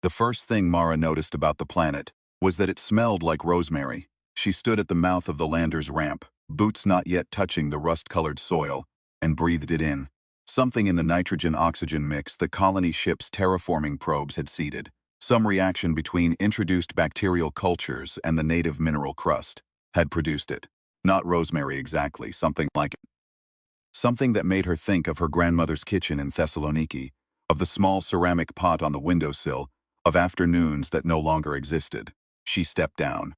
The first thing Mara noticed about the planet was that it smelled like rosemary. She stood at the mouth of the lander's ramp, boots not yet touching the rust-colored soil, and breathed it in. Something in the nitrogen-oxygen mix the colony ship's terraforming probes had seeded. Some reaction between introduced bacterial cultures and the native mineral crust had produced it. Not rosemary exactly, something like it. Something that made her think of her grandmother's kitchen in Thessaloniki, of the small ceramic pot on the windowsill, of afternoons that no longer existed. She stepped down.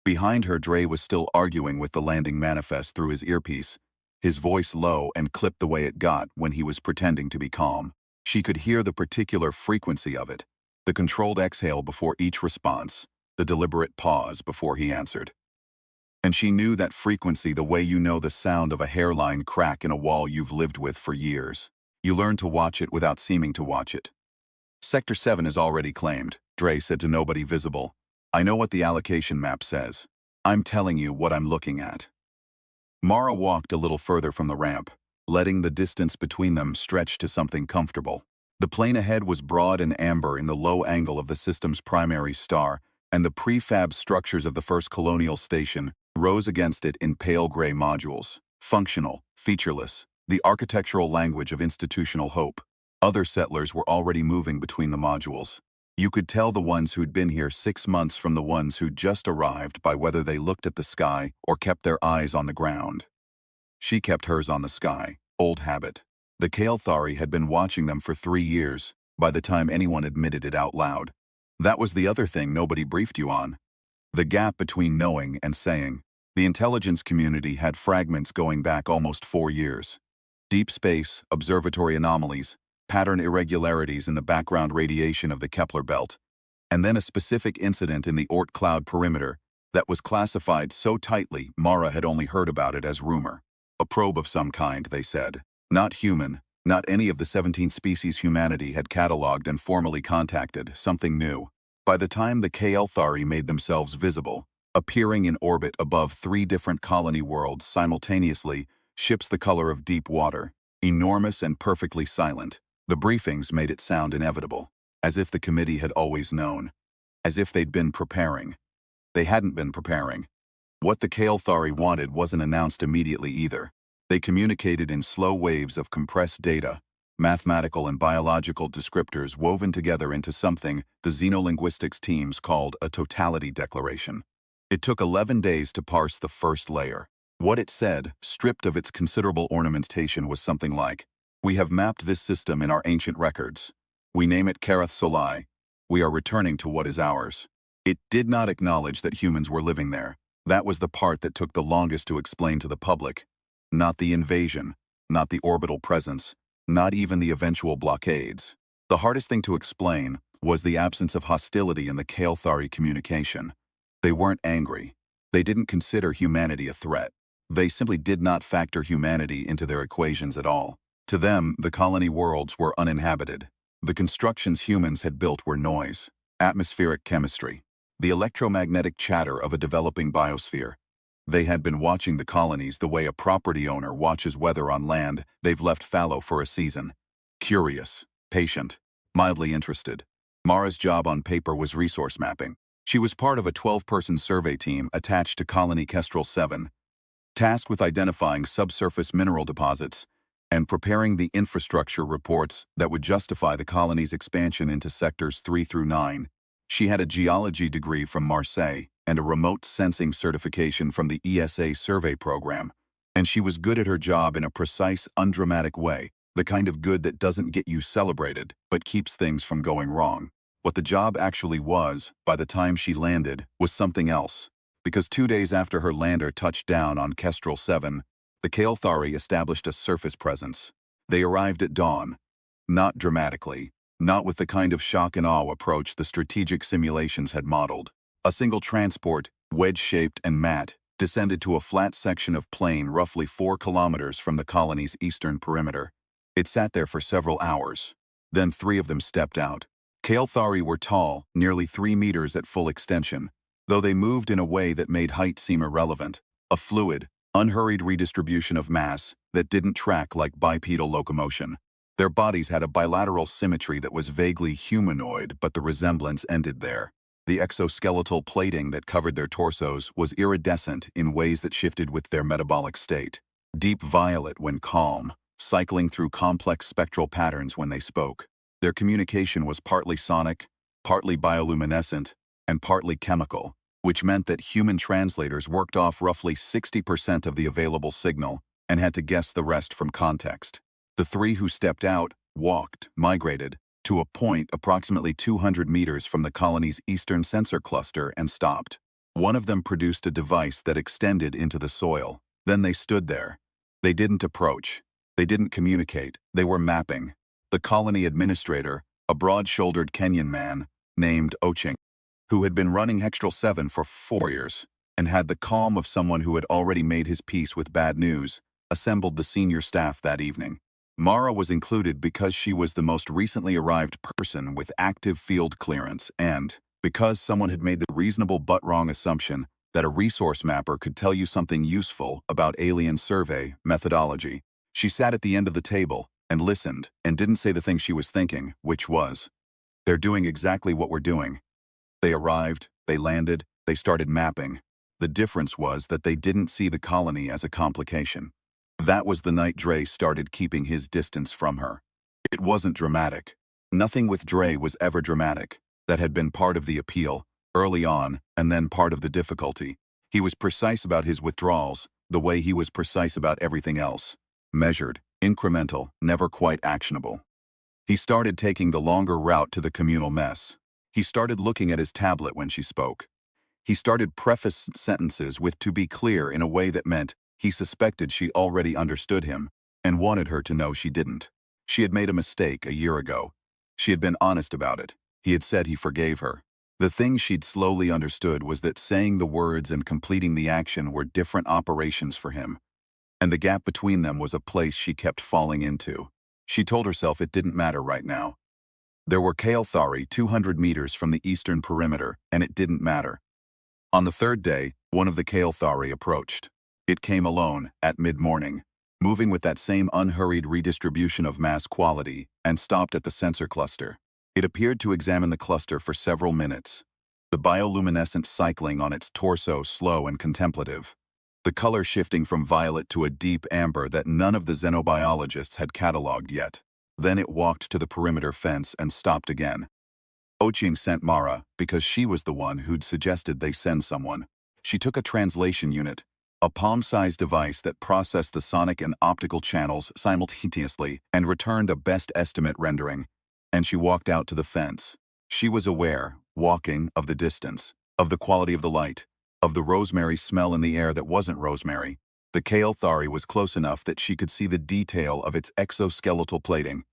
Behind her, Dre was still arguing with the landing manifest through his earpiece, his voice low and clipped the way it got when he was pretending to be calm. She could hear the particular frequency of it, the controlled exhale before each response, the deliberate pause before he answered. And she knew that frequency the way you know the sound of a hairline crack in a wall you've lived with for years. You learn to watch it without seeming to watch it. Sector 7 is already claimed, Dre said to nobody visible. I know what the allocation map says. I'm telling you what I'm looking at. Mara walked a little further from the ramp, letting the distance between them stretch to something comfortable. The plain ahead was broad and amber in the low angle of the system's primary star, and the prefab structures of the first colonial station rose against it in pale gray modules, functional, featureless, the architectural language of institutional hope. Other settlers were already moving between the modules. You could tell the ones who'd been here 6 months from the ones who'd just arrived by whether they looked at the sky or kept their eyes on the ground. She kept hers on the sky, old habit. The Kael'thari had been watching them for 3 years, by the time anyone admitted it out loud. That was the other thing nobody briefed you on. The gap between knowing and saying. The intelligence community had fragments going back almost 4 years. Deep space, observatory anomalies, pattern irregularities in the background radiation of the Kepler belt, and then a specific incident in the Oort cloud perimeter that was classified so tightly Mara had only heard about it as rumor. A probe of some kind, they said. Not human, not any of the 17 species humanity had catalogued and formally contacted, something new. By the time the Kael'thari made themselves visible, appearing in orbit above 3 different colony worlds simultaneously, ships the color of deep water, enormous and perfectly silent, the briefings made it sound inevitable, as if the committee had always known, as if they'd been preparing. They hadn't been preparing. What the Kael'thari wanted wasn't announced immediately either. They communicated in slow waves of compressed data, mathematical and biological descriptors woven together into something the xenolinguistics teams called a totality declaration. It took 11 days to parse the first layer. What it said, stripped of its considerable ornamentation, was something like, we have mapped this system in our ancient records. We name it Karath Solai. We are returning to what is ours. It did not acknowledge that humans were living there. That was the part that took the longest to explain to the public. Not the invasion, not the orbital presence, not even the eventual blockades. The hardest thing to explain was the absence of hostility in the Kael'thari communication. They weren't angry. They didn't consider humanity a threat. They simply did not factor humanity into their equations at all. To them, the colony worlds were uninhabited. The constructions humans had built were noise, atmospheric chemistry, the electromagnetic chatter of a developing biosphere. They had been watching the colonies the way a property owner watches weather on land they've left fallow for a season. Curious, patient, mildly interested. Mara's job on paper was resource mapping. She was part of a 12-person survey team attached to Colony Kestrel 7, tasked with identifying subsurface mineral deposits and preparing the infrastructure reports that would justify the colony's expansion into sectors 3 through 9. She had a geology degree from Marseille and a remote sensing certification from the ESA survey program, and she was good at her job in a precise, undramatic way, the kind of good that doesn't get you celebrated, but keeps things from going wrong. What the job actually was, by the time she landed, was something else, because 2 days after her lander touched down on Kestrel 7, the Kael'thari established a surface presence. They arrived at dawn, not dramatically, not with the kind of shock and awe approach the strategic simulations had modeled. A single transport, wedge-shaped and matte, descended to a flat section of plain roughly 4 kilometers from the colony's eastern perimeter. It sat there for several hours. Then 3 of them stepped out. Kael'thari were tall, nearly 3 meters at full extension, though they moved in a way that made height seem irrelevant, a fluid, unhurried redistribution of mass that didn't track like bipedal locomotion. Their bodies had a bilateral symmetry that was vaguely humanoid, but the resemblance ended there. The exoskeletal plating that covered their torsos was iridescent in ways that shifted with their metabolic state. Deep violet when calm, cycling through complex spectral patterns when they spoke. Their communication was partly sonic, partly bioluminescent, and partly chemical, which meant that human translators worked off roughly 60% of the available signal and had to guess the rest from context. The three who stepped out, walked, migrated, to a point approximately 200 meters from the colony's eastern sensor cluster and stopped. One of them produced a device that extended into the soil. Then they stood there. They didn't approach. They didn't communicate. They were mapping. The colony administrator, a broad-shouldered Kenyan man named Oching, who had been running Hextral 7 for 4 years and had the calm of someone who had already made his peace with bad news, assembled the senior staff that evening. Mara was included because she was the most recently arrived person with active field clearance and because someone had made the reasonable but wrong assumption that a resource mapper could tell you something useful about alien survey methodology. She sat at the end of the table and listened and didn't say the thing she was thinking, which was, "They're doing exactly what we're doing." They arrived, they landed, they started mapping. The difference was that they didn't see the colony as a complication. That was the night Dre started keeping his distance from her. It wasn't dramatic. Nothing with Dre was ever dramatic. That had been part of the appeal, early on, and then part of the difficulty. He was precise about his withdrawals, the way he was precise about everything else. Measured, incremental, never quite actionable. He started taking the longer route to the communal mess. He started looking at his tablet when she spoke. He started preface sentences with "to be clear" in a way that meant he suspected she already understood him and wanted her to know she didn't. She had made a mistake a year ago. She had been honest about it. He had said he forgave her. The thing she'd slowly understood was that saying the words and completing the action were different operations for him, and the gap between them was a place she kept falling into. She told herself it didn't matter right now. There were Kael'thari 200 meters from the eastern perimeter, and it didn't matter. On the third day, one of the Kael'thari approached. It came alone, at mid-morning, moving with that same unhurried redistribution of mass quality, and stopped at the sensor cluster. It appeared to examine the cluster for several minutes, the bioluminescent cycling on its torso slow and contemplative, the color shifting from violet to a deep amber that none of the xenobiologists had cataloged yet. Then it walked to the perimeter fence and stopped again. Oching sent Mara because she was the one who'd suggested they send someone. She took a translation unit, a palm-sized device that processed the sonic and optical channels simultaneously and returned a best estimate rendering, and she walked out to the fence. She was aware, walking, of the distance, of the quality of the light, of the rosemary smell in the air that wasn't rosemary. The Kael'thari was close enough that she could see the detail of its exoskeletal plating,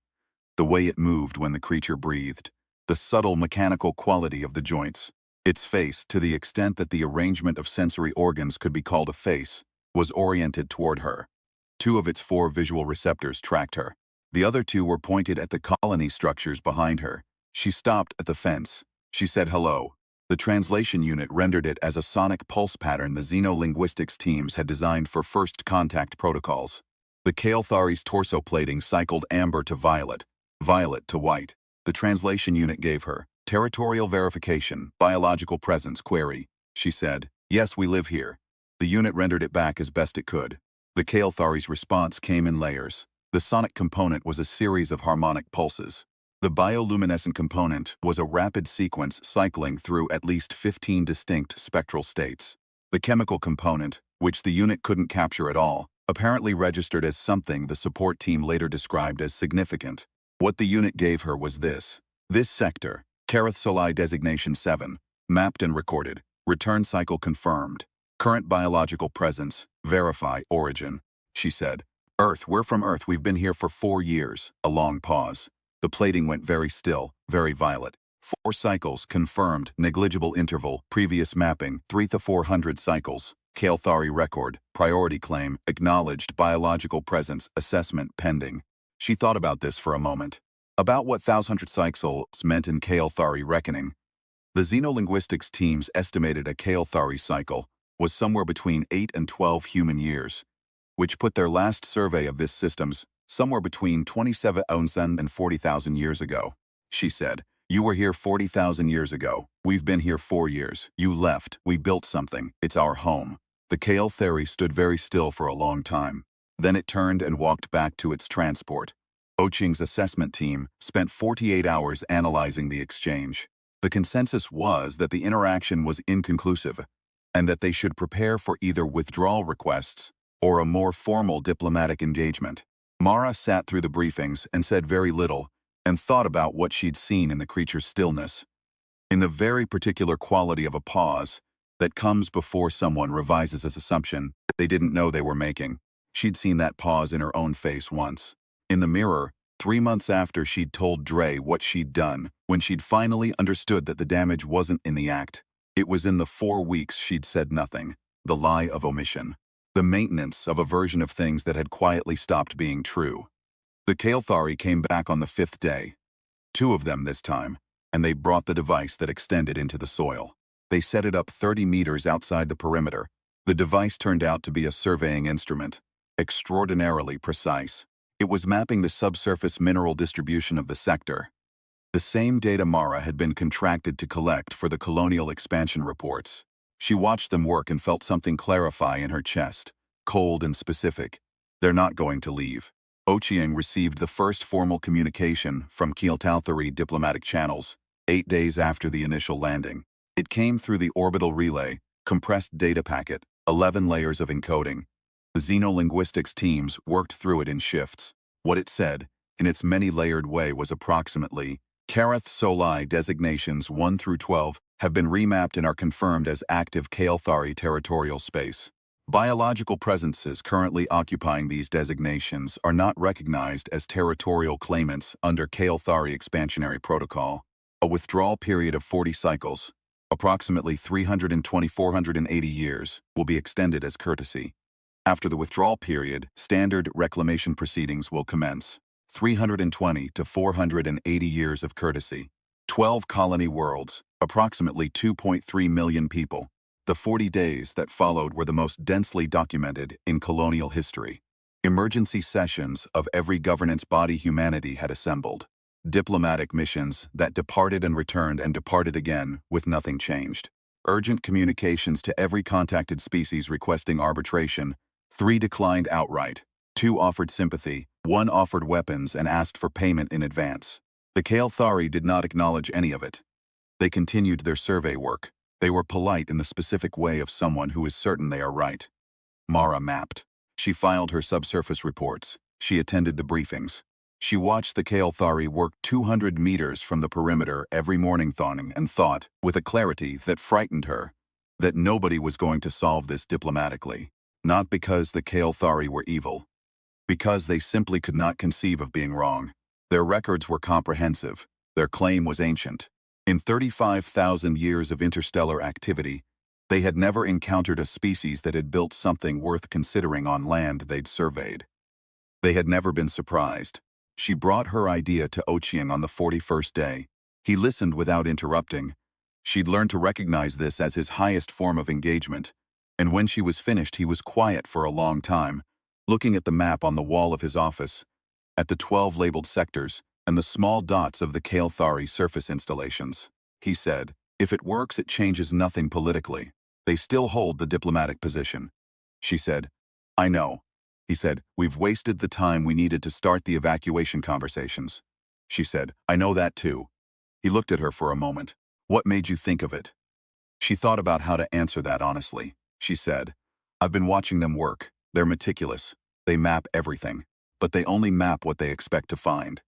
the way it moved when the creature breathed, the subtle mechanical quality of the joints. Its face, to the extent that the arrangement of sensory organs could be called a face, was oriented toward her. 2 of its 4 visual receptors tracked her. The other 2 were pointed at the colony structures behind her. She stopped at the fence. She said hello. The translation unit rendered it as a sonic pulse pattern the xenolinguistics teams had designed for first contact protocols. The Kael'thari's torso plating cycled amber to violet, violet to white. The translation unit gave her territorial verification, biological presence query. She said, "Yes, we live here." The unit rendered it back as best it could. The Kael'thari's response came in layers. The sonic component was a series of harmonic pulses. The bioluminescent component was a rapid sequence cycling through at least 15 distinct spectral states. The chemical component, which the unit couldn't capture at all, apparently registered as something the support team later described as significant. What the unit gave her was this. This sector, Carathsoli designation 7, mapped and recorded, return cycle confirmed, current biological presence, verify origin. She said, "Earth, we're from Earth, we've been here for 4 years." A long pause. The plating went very still, very violet. 4 cycles, confirmed, negligible interval, previous mapping, 3 to 400 cycles, Kael'thari record, priority claim, acknowledged biological presence, assessment pending. She thought about this for a moment. About what 1,000 cycles meant in Kael'thari reckoning. The xenolinguistics teams estimated a Kael'thari cycle was somewhere between 8 and 12 human years, which put their last survey of this system's Somewhere between 27,000 and 40,000 years ago, she said. You were here 40,000 years ago. We've been here 4 years. You left. We built something. It's our home. The Kale Theory stood very still for a long time. Then it turned and walked back to its transport. Oching's assessment team spent 48 hours analyzing the exchange. The consensus was that the interaction was inconclusive, and that they should prepare for either withdrawal requests or a more formal diplomatic engagement. Mara sat through the briefings and said very little, and thought about what she'd seen in the creature's stillness. In the very particular quality of a pause that comes before someone revises his assumption they didn't know they were making. She'd seen that pause in her own face once. In the mirror, 3 months after she'd told Dre what she'd done, when she'd finally understood that the damage wasn't in the act. It was in the 4 weeks she'd said nothing. The lie of omission. The maintenance of a version of things that had quietly stopped being true. The Kael'thari came back on the 5th day. 2 of them this time, and they brought the device that extended into the soil. They set it up 30 meters outside the perimeter. The device turned out to be a surveying instrument, extraordinarily precise. It was mapping the subsurface mineral distribution of the sector. The same data Mara had been contracted to collect for the colonial expansion reports. She watched them work and felt something clarify in her chest, cold and specific. They're not going to leave. Ochieng received the first formal communication from Kael'thari diplomatic channels 8 days after the initial landing. It came through the orbital relay, compressed data packet, 11 layers of encoding. The xenolinguistics teams worked through it in shifts. What it said, in its many-layered way, was approximately, Karath Soli designations 1 through 12 have been remapped and are confirmed as active Kael'thari territorial space. Biological presences currently occupying these designations are not recognized as territorial claimants under Kael'thari expansionary protocol. A withdrawal period of 40 cycles, approximately 320-480 years, will be extended as courtesy. After the withdrawal period, standard reclamation proceedings will commence. 320 to 480 years of courtesy. 12 colony worlds, approximately 2.3 million people. The 40 days that followed were the most densely documented in colonial history. Emergency sessions of every governance body humanity had assembled. Diplomatic missions that departed and departed again with nothing changed. Urgent communications to every contacted species requesting arbitration. 3 declined outright. 2 offered sympathy. 1 offered weapons and asked for payment in advance. The Kael'thari did not acknowledge any of it. They continued their survey work. They were polite in the specific way of someone who is certain they are right. Mara mapped. She filed her subsurface reports. She attended the briefings. She watched the Kael'thari work 200 meters from the perimeter every morning and thought, with a clarity that frightened her, that nobody was going to solve this diplomatically. Not because the Kael'thari were evil. Because they simply could not conceive of being wrong. Their records were comprehensive. Their claim was ancient. In 35,000 years of interstellar activity, they had never encountered a species that had built something worth considering on land they'd surveyed. They had never been surprised. She brought her idea to Ochieng on the 41st day. He listened without interrupting. She'd learned to recognize this as his highest form of engagement, and when she was finished he was quiet for a long time, looking at the map on the wall of his office, at the 12 labeled sectors, and the small dots of the Kael'thari surface installations. He said, if it works, it changes nothing politically. They still hold the diplomatic position. She said, I know. He said, we've wasted the time we needed to start the evacuation conversations. She said, I know that too. He looked at her for a moment. What made you think of it? She thought about how to answer that honestly. She said, I've been watching them work. They're meticulous. They map everything. But they only map what they expect to find.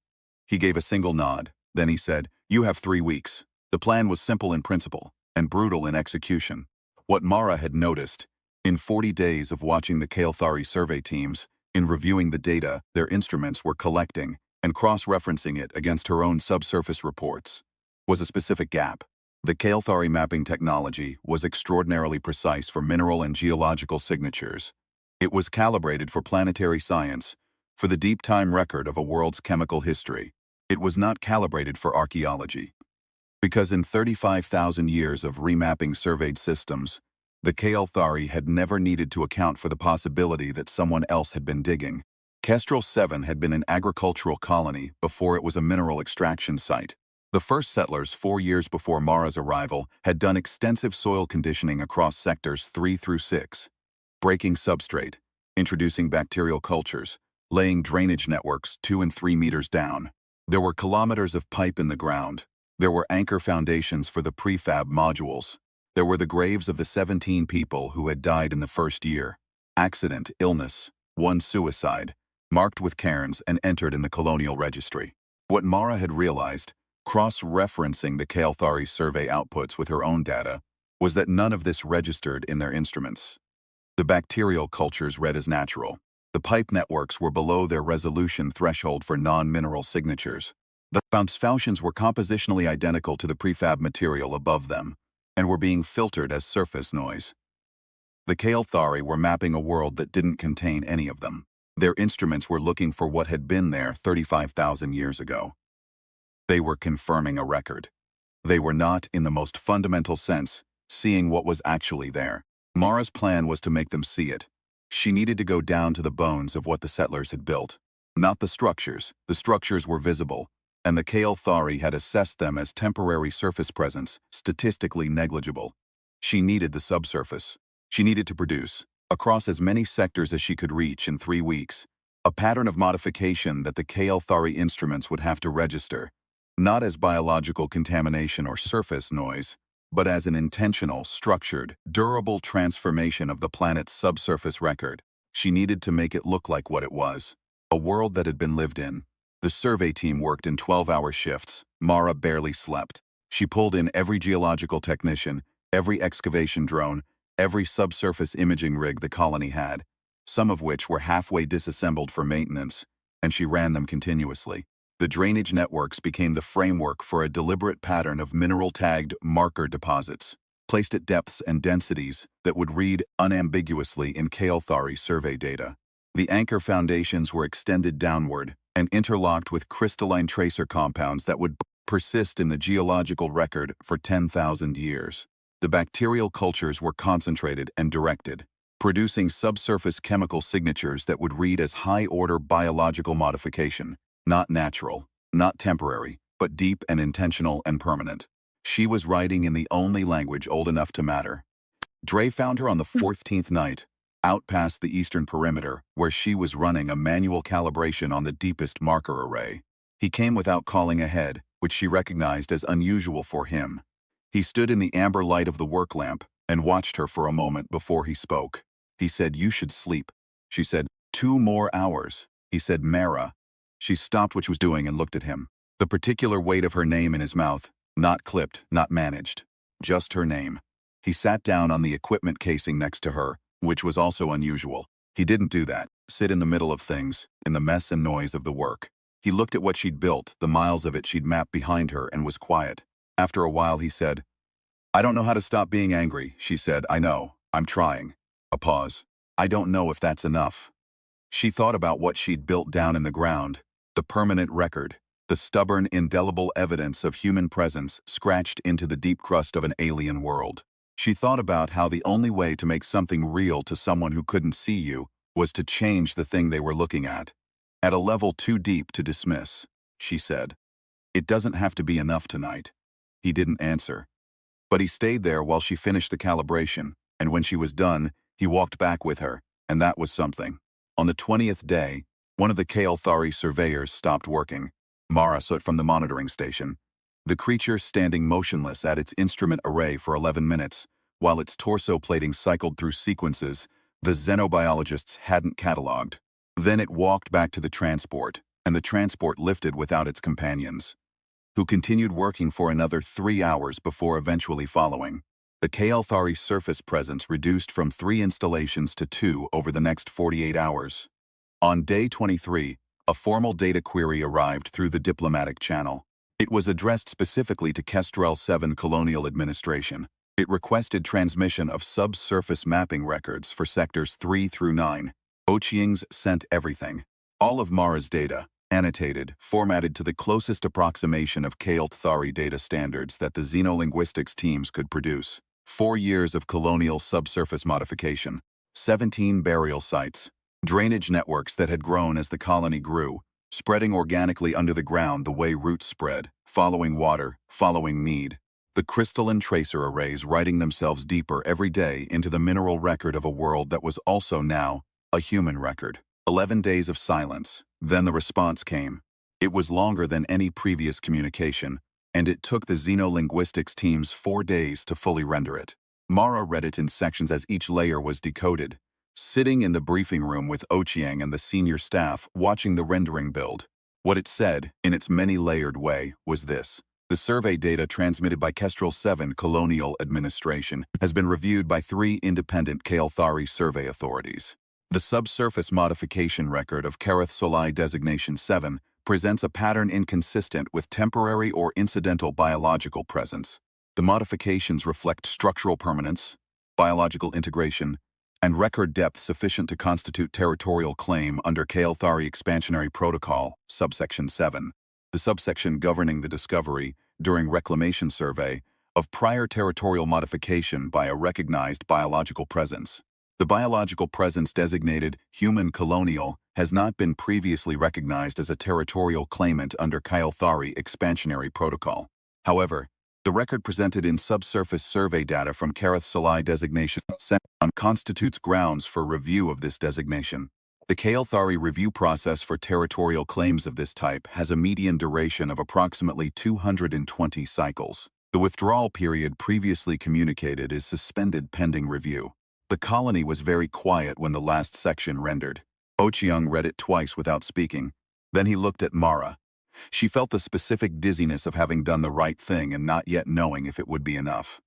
He gave a single nod. Then he said, you have 3 weeks. The plan was simple in principle, and brutal in execution. What Mara had noticed, in 40 days of watching the Kael'thari survey teams, in reviewing the data their instruments were collecting, and cross-referencing it against her own subsurface reports, was a specific gap. The Kael'thari mapping technology was extraordinarily precise for mineral and geological signatures. It was calibrated for planetary science, for the deep time record of a world's chemical history. It was not calibrated for archaeology. Because in 35,000 years of remapping surveyed systems, the Kael'thari had never needed to account for the possibility that someone else had been digging. Kestrel 7 had been an agricultural colony before it was a mineral extraction site. The first settlers 4 years before Mara's arrival had done extensive soil conditioning across sectors 3 through 6, breaking substrate, introducing bacterial cultures, laying drainage networks 2 and 3 meters down. There were kilometers of pipe in the ground. There were anchor foundations for the prefab modules. There were the graves of the 17 people who had died in the first year. Accident, illness, one suicide, marked with cairns and entered in the colonial registry. What Mara had realized, cross-referencing the Kael'thari survey outputs with her own data, was that none of this registered in their instruments. The bacterial cultures read as natural. The pipe networks were below their resolution threshold for non-mineral signatures. The foundations were compositionally identical to the prefab material above them, and were being filtered as surface noise. The Kael'thari were mapping a world that didn't contain any of them. Their instruments were looking for what had been there 35,000 years ago. They were confirming a record. They were not, in the most fundamental sense, seeing what was actually there. Mara's plan was to make them see it. She needed to go down to the bones of what the settlers had built. Not the structures. The structures were visible, and the Kael'thari had assessed them as temporary surface presence, statistically negligible. She needed the subsurface. She needed to produce, across as many sectors as she could reach in 3 weeks, a pattern of modification that the Kael'thari instruments would have to register, not as biological contamination or surface noise, but as an intentional, structured, durable transformation of the planet's subsurface record. She needed to make it look like what it was, a world that had been lived in. The survey team worked in 12-hour shifts. Mara barely slept. She pulled in every geological technician, every excavation drone, every subsurface imaging rig the colony had, some of which were halfway disassembled for maintenance, and she ran them continuously. The drainage networks became the framework for a deliberate pattern of mineral-tagged marker deposits, placed at depths and densities that would read unambiguously in Kael'thari survey data. The anchor foundations were extended downward and interlocked with crystalline tracer compounds that would persist in the geological record for 10,000 years. The bacterial cultures were concentrated and directed, producing subsurface chemical signatures that would read as high-order biological modification, not natural, not temporary, but deep and intentional and permanent. She was writing in the only language old enough to matter. Dre found her on the 14th night, out past the eastern perimeter, where she was running a manual calibration on the deepest marker array. He came without calling ahead, which she recognized as unusual for him. He stood in the amber light of the work lamp and watched her for a moment before he spoke. He said, "You should sleep." She said, "2 more hours." He said, "Mara." She stopped what she was doing and looked at him. The particular weight of her name in his mouth, not clipped, not managed. Just her name. He sat down on the equipment casing next to her, which was also unusual. He didn't do that, sit in the middle of things, in the mess and noise of the work. He looked at what she'd built, the miles of it she'd mapped behind her, and was quiet. After a while he said, "I don't know how to stop being angry," she said. "I know. I'm trying." A pause. "I don't know if that's enough." She thought about what she'd built down in the ground, the permanent record, the stubborn, indelible evidence of human presence scratched into the deep crust of an alien world. She thought about how the only way to make something real to someone who couldn't see you was to change the thing they were looking at a level too deep to dismiss. She said, "It doesn't have to be enough tonight." He didn't answer. But he stayed there while she finished the calibration, and when she was done, he walked back with her, and that was something. On the 20th day, one of the Kael'thari surveyors stopped working. Mara saw it from the monitoring station. The creature standing motionless at its instrument array for 11 minutes, while its torso plating cycled through sequences the xenobiologists hadn't catalogued. Then it walked back to the transport, and the transport lifted without its companions, who continued working for another 3 hours before eventually following. The Kael'thari surface presence reduced from 3 installations to 2 over the next 48 hours. On day 23, a formal data query arrived through the diplomatic channel. It was addressed specifically to Kestrel 7 Colonial Administration. It requested transmission of subsurface mapping records for sectors 3 through 9. Ochieng's sent everything. All of Mara's data, annotated, formatted to the closest approximation of Kael'thari data standards that the xenolinguistics teams could produce. 4 years of colonial subsurface modification, 17 burial sites, Drainage networks that had grown as the colony grew, spreading organically under the ground the way roots spread, following water, following need. The crystalline tracer arrays writing themselves deeper every day into the mineral record of a world that was also now a human record. 11 days of silence. Then the response came. It was longer than any previous communication, and it took the xenolinguistics teams 4 days to fully render it. Mara read it in sections as each layer was decoded, sitting in the briefing room with Ochieng and the senior staff watching the rendering build. What it said, in its many-layered way, was this. The survey data transmitted by Kestrel 7 Colonial Administration has been reviewed by 3 independent Kael'thari survey authorities. The subsurface modification record of Kareth Solai Designation 7 presents a pattern inconsistent with temporary or incidental biological presence. The modifications reflect structural permanence, biological integration, and record depth sufficient to constitute territorial claim under Kael'thari Expansionary Protocol, subsection 7, the subsection governing the discovery, during reclamation survey, of prior territorial modification by a recognized biological presence. The biological presence designated human colonial has not been previously recognized as a territorial claimant under Kael'thari Expansionary Protocol. However, the record presented in subsurface survey data from Kareth Solai Designation 7 constitutes grounds for review of this designation. The Kael'thari review process for territorial claims of this type has a median duration of approximately 220 cycles. The withdrawal period previously communicated is suspended pending review. The colony was very quiet when the last section rendered. Ochieng read it twice without speaking. Then he looked at Mara. She felt the specific dizziness of having done the right thing and not yet knowing if it would be enough.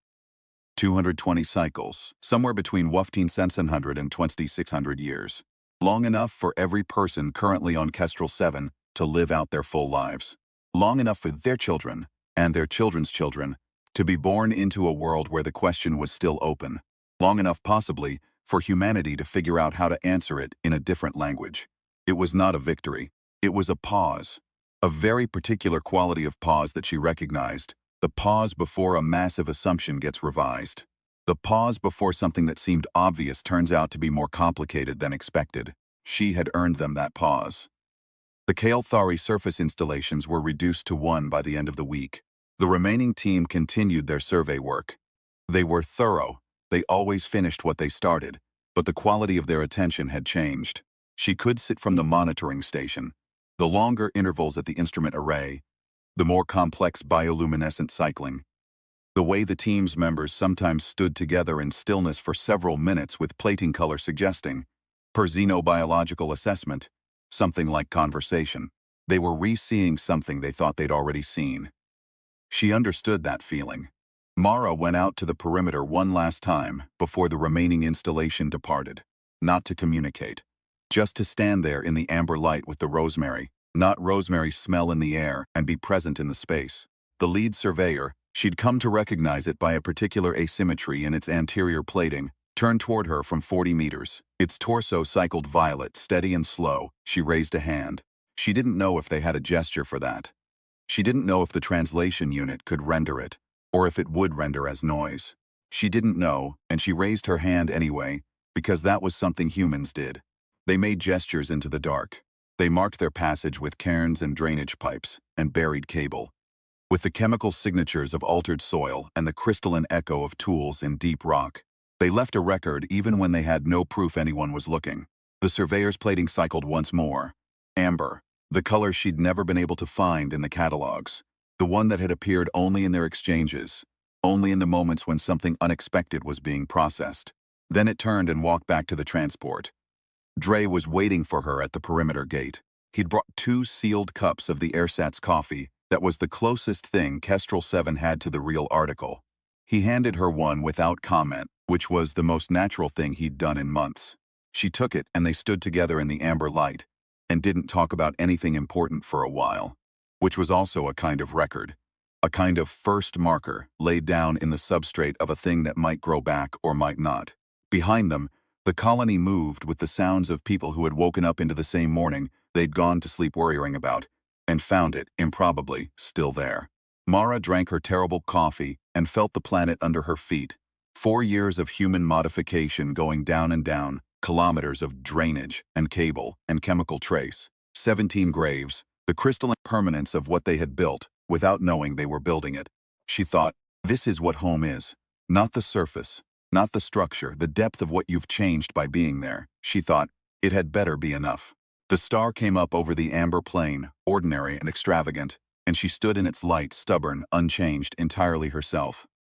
220 cycles, somewhere between 1500 and 2600 years. Long enough for every person currently on Kestrel 7 to live out their full lives. Long enough for their children, and their children's children, to be born into a world where the question was still open. Long enough, possibly, for humanity to figure out how to answer it in a different language. It was not a victory. It was a pause. A very particular quality of pause that she recognized. The pause before a massive assumption gets revised. The pause before something that seemed obvious turns out to be more complicated than expected. She had earned them that pause. The Kael'thari surface installations were reduced to 1 by the end of the week. The remaining team continued their survey work. They were thorough. They always finished what they started, but the quality of their attention had changed. She could sit from the monitoring station. The longer intervals at the instrument array, the more complex bioluminescent cycling. The way the team's members sometimes stood together in stillness for several minutes with plating color suggesting, per xenobiological assessment, something like conversation. They were re-seeing something they thought they'd already seen. She understood that feeling. Mara went out to the perimeter one last time before the remaining installation departed. Not to communicate. Just to stand there in the amber light with the rosemary, not rosemary's smell in the air, and be present in the space. The lead surveyor, she'd come to recognize it by a particular asymmetry in its anterior plating, turned toward her from 40 meters. Its torso cycled violet, steady and slow. She raised a hand. She didn't know if they had a gesture for that. She didn't know if the translation unit could render it, or if it would render as noise. She didn't know, and she raised her hand anyway, because that was something humans did. They made gestures into the dark. They marked their passage with cairns and drainage pipes, and buried cable. With the chemical signatures of altered soil and the crystalline echo of tools in deep rock, they left a record even when they had no proof anyone was looking. The surveyor's plating cycled once more. Amber, the color she'd never been able to find in the catalogs. The one that had appeared only in their exchanges, only in the moments when something unexpected was being processed. Then it turned and walked back to the transport. Dre was waiting for her at the perimeter gate. He'd brought 2 sealed cups of the ersatz coffee that was the closest thing Kestrel 7 had to the real article. He handed her one without comment, which was the most natural thing he'd done in months. She took it and they stood together in the amber light, and didn't talk about anything important for a while. Which was also a kind of record, a kind of first marker laid down in the substrate of a thing that might grow back or might not. Behind them, the colony moved with the sounds of people who had woken up into the same morning they'd gone to sleep worrying about, and found it, improbably, still there. Mara drank her terrible coffee and felt the planet under her feet. 4 years of human modification going down and down, kilometers of drainage and cable and chemical trace, 17 graves, the crystalline permanence of what they had built without knowing they were building it. She thought, this is what home is. Not the surface, not the structure, the depth of what you've changed by being there. She thought, it had better be enough. The star came up over the amber plain, ordinary and extravagant, and she stood in its light, stubborn, unchanged, entirely herself.